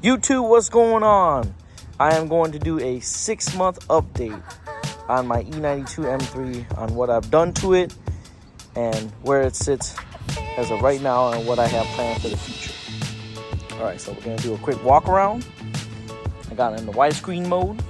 YouTube, what's going on? I am going to do a 6-month update on my E92 M3 on what I've done to it and where it sits as of right now and what I have planned for the future. All right, so we're gonna do a quick walk around. I got it in the widescreen mode.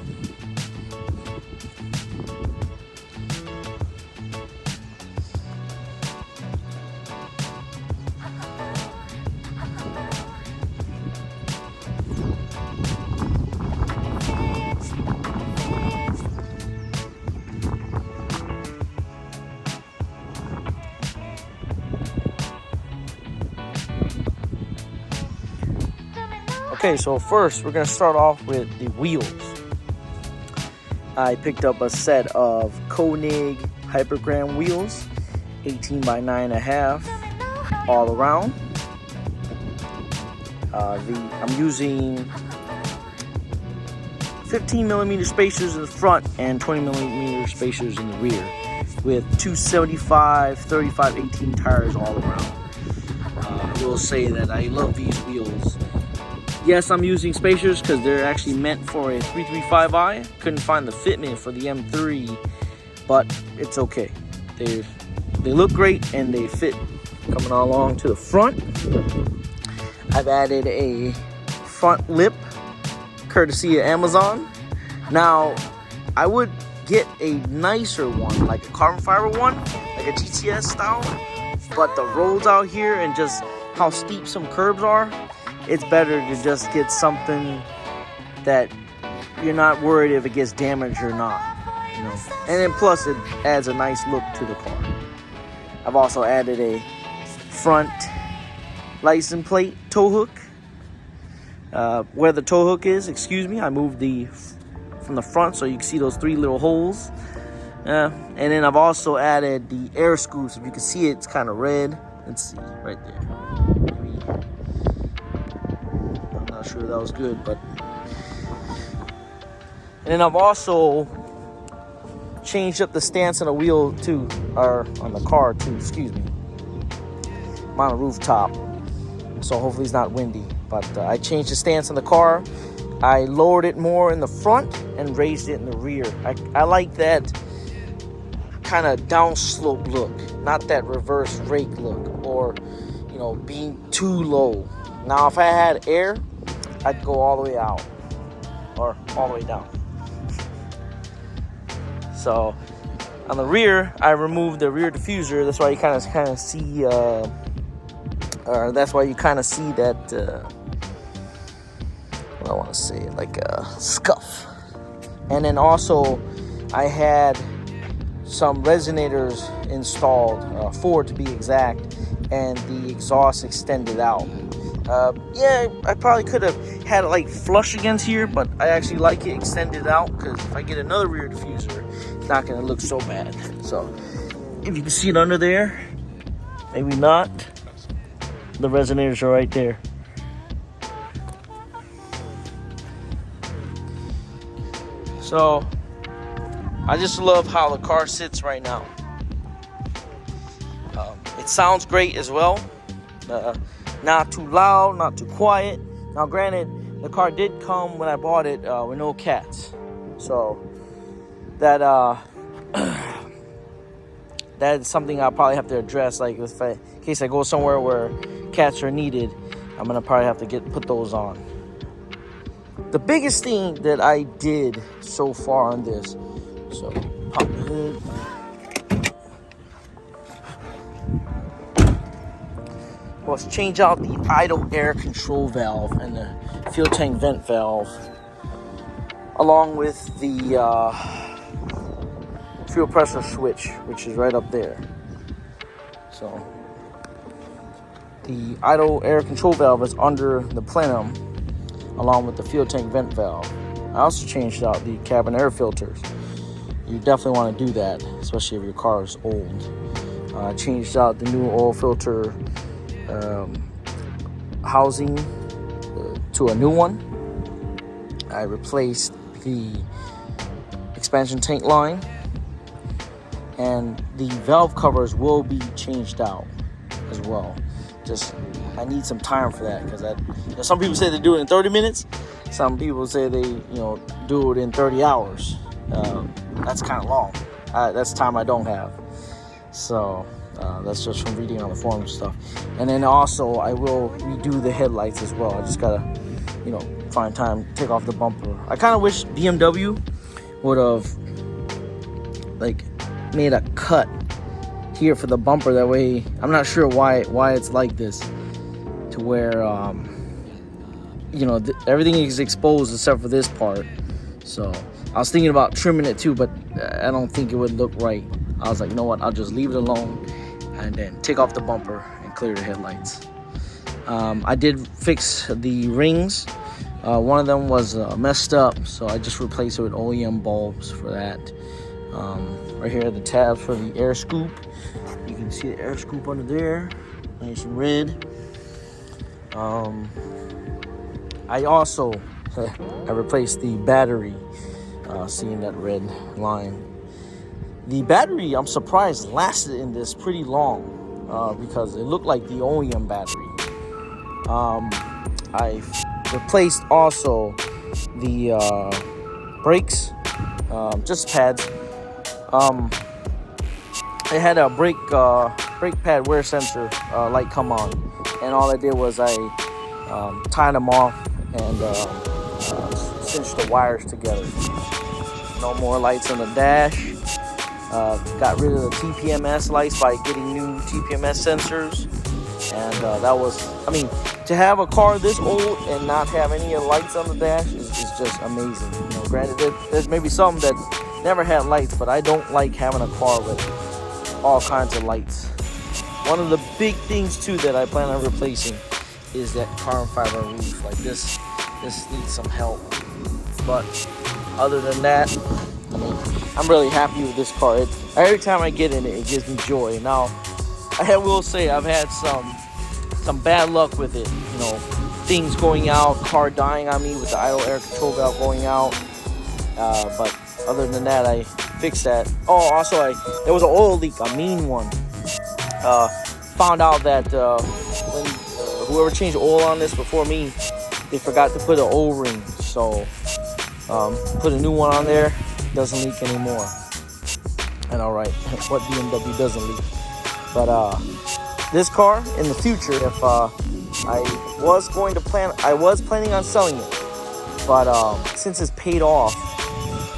Okay, so first we're gonna start off with the wheels. I picked up a set of Koenig Hypergram wheels, 18 by 9.5 all around. I'm using 15 millimeter spacers in the front and 20 millimeter spacers in the rear, with 275, 35, 18 tires all around. I will say that I love these wheels. Yes, I'm using spacers because they're actually meant for a 335i. Couldn't find the fitment for the M3, but it's okay. They look great and they fit. Coming along to the front, I've added a front lip, courtesy of Amazon. Now, I would get a nicer one, like a carbon fiber one, like a GTS style, but the roads out here and just how steep some curbs are, it's better to just get something that you're not worried if it gets damaged or not, you know. And then plus it adds a nice look to the car. I've also added a front license plate tow hook. Where the tow hook is, I moved from the front so you can see those 3 little holes. And then I've also added the air scoops. If you can see it, it's kind of red. Let's see, right there. Not sure that was good, but and then I've also changed up the stance on the wheel too, or on the car too, I'm on a rooftop, so hopefully it's not windy, but I changed the stance on the car. I lowered it more in the front and raised it in the rear. I like that kind of downslope look, not that reverse rake look, or being too low. Now if I had air, I'd go all the way out or all the way down. So on the rear, I removed the rear diffuser. That's why you kind of see, or that's why you kind of see that. What I want to say, like a scuff. And then also, I had some resonators installed, 4 to be exact, and the exhaust extended out. Yeah, I probably could have had it like flush against here, but I actually like it extended out because if I get another rear diffuser, it's not going to look so bad. So if you can see it under there, maybe not. The resonators are right there. So I just love how the car sits right now. It sounds great as well. Not too loud, not too quiet. Now granted, the car did come when I bought it with no cats. So that that is something I'll probably have to address. Like in case I go somewhere where cats are needed, I'm gonna probably have to put those on. The biggest thing that I did so far on this, so pop the hood. Was change out the idle air control valve and the fuel tank vent valve, along with the fuel pressure switch, which is right up there. So the idle air control valve is under the plenum, along with the fuel tank vent valve. I also changed out the cabin air filters. You definitely want to do that, especially if your car is old. I changed out the new oil filter housing to a new one. I replaced the expansion tank line, and the valve covers will be changed out as well. Just I need some time for that, because some people say they do it in 30 minutes. Some people say they do it in 30 hours. That's kind of long. That's time I don't have. So that's just from reading on the forum and stuff. And then also I will redo the headlights as well. I just gotta find time to take off the bumper. I kind of wish BMW would have like made a cut here for the bumper. That way, I'm not sure why it's like this, to where everything is exposed except for this part. So I was thinking about trimming it too, but I don't think it would look right. I was like, you know what, I'll just leave it alone and then take off the bumper and clear the headlights. I did fix the rings. One of them was messed up, so I just replaced it with OEM bulbs for that. Right here are the tabs for the air scoop. You can see the air scoop under there, nice and red. I also I replaced the battery, seeing that red line. The battery, I'm surprised, lasted in this pretty long, because it looked like the OEM battery. I replaced also the brakes, just pads. It had a brake pad wear sensor light come on, and all I did was I tied them off and cinched the wires together. No more lights on the dash. Got rid of the TPMS lights by getting new TPMS sensors, and that was, to have a car this old and not have any lights on the dash is just amazing. Granted, there's maybe some that never had lights, but I don't like having a car with all kinds of lights. One of the big things too that I plan on replacing is that carbon fiber roof. Like this needs some help. But other than that, I'm really happy with this car. Every time I get in it, it gives me joy. Now, I will say I've had some bad luck with it. Things going out, car dying on me with the idle air control valve going out. But other than that, I fixed that. Oh, also, there was an oil leak, a mean one. Found out that when whoever changed oil on this before me, they forgot to put an O-ring. So, put a new one on there. Doesn't leak anymore. And all right, what BMW doesn't leak? But this car in the future, if I was planning on selling it, but since it's paid off,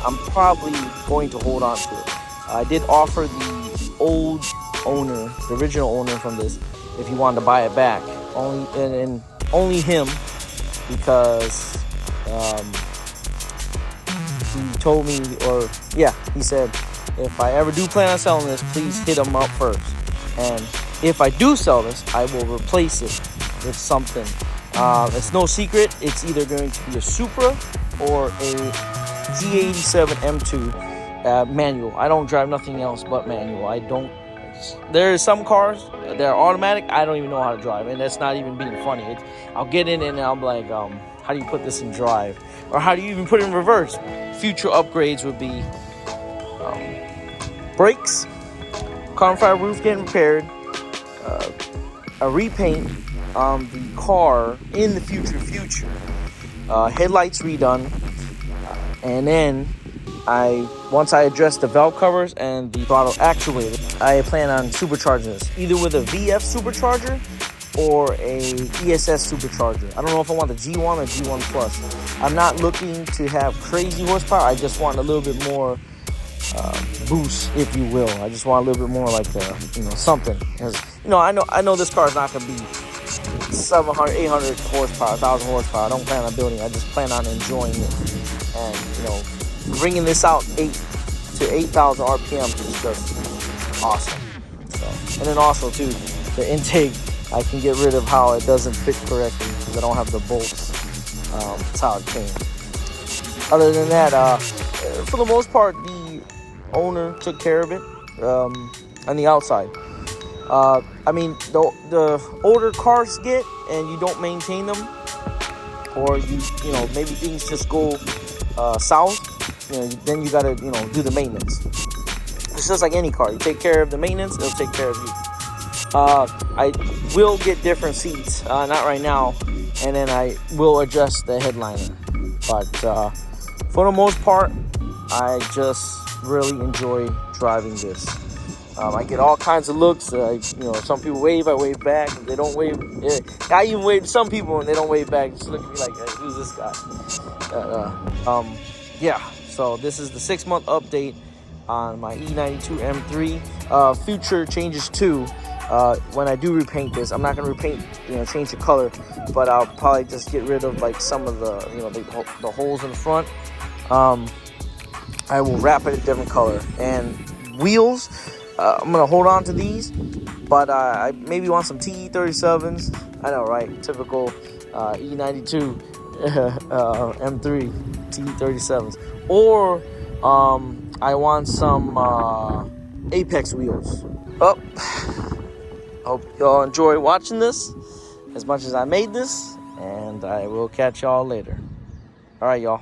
I'm probably going to hold on to it. I did offer the old owner, the original owner from this, if he wanted to buy it back, only him, because he told me, he said, if I ever do plan on selling this, please hit him up first. And if I do sell this, I will replace it with something. It's no secret. It's either going to be a Supra or a E92 M3 manual. I don't drive nothing else but manual. There are some cars that are automatic I don't even know how to drive, and that's not even being funny. I'll get in and I'm like, how do you put this in drive? Or how do you even put it in reverse? Future upgrades would be brakes, carbon fiber roof getting repaired, a repaint on the car in the future, headlights redone, and then once I address the valve covers and the throttle actuator, I plan on supercharging this, either with a VF supercharger or a ESS supercharger. I don't know if I want the G1 or G1 Plus. I'm not looking to have crazy horsepower. I just want a little bit more boost, if you will. I just want a little bit more like something. Because I know this car is not going to be 700, 800 horsepower, 1,000 horsepower. I don't plan on building it. I just plan on enjoying it. And bringing this out 8 to 8,000 RPM is just awesome. So, and then also too, the intake, I can get rid of how it doesn't fit correctly because I don't have the bolts. That's how it came. Other than that, for the most part, the owner took care of it on the outside. The older cars get and you don't maintain them, or maybe things just go south. Then you gotta do the maintenance. It's just like any car. You take care of the maintenance, it'll take care of you. I will get different seats, not right now, and then I will adjust the headliner. But for the most part, I just really enjoy driving this. I get all kinds of looks. Some people wave, I wave back. If they don't wave, I even wave to some people and they don't wave back. Just look at me like, hey, who's this guy? Yeah. So this is the 6-month update on my E92 M3. Future changes too. When I do repaint this, I'm not gonna repaint, change the color, but I'll probably just get rid of like some of the, the holes in the front. I will wrap it a different color. And wheels, I'm gonna hold on to these, but I maybe want some TE37s. I know, right? Typical E92 M3 TE37s. Or I want some Apex wheels. Hope y'all enjoy watching this as much as I made this, and I will catch y'all later. All right, y'all.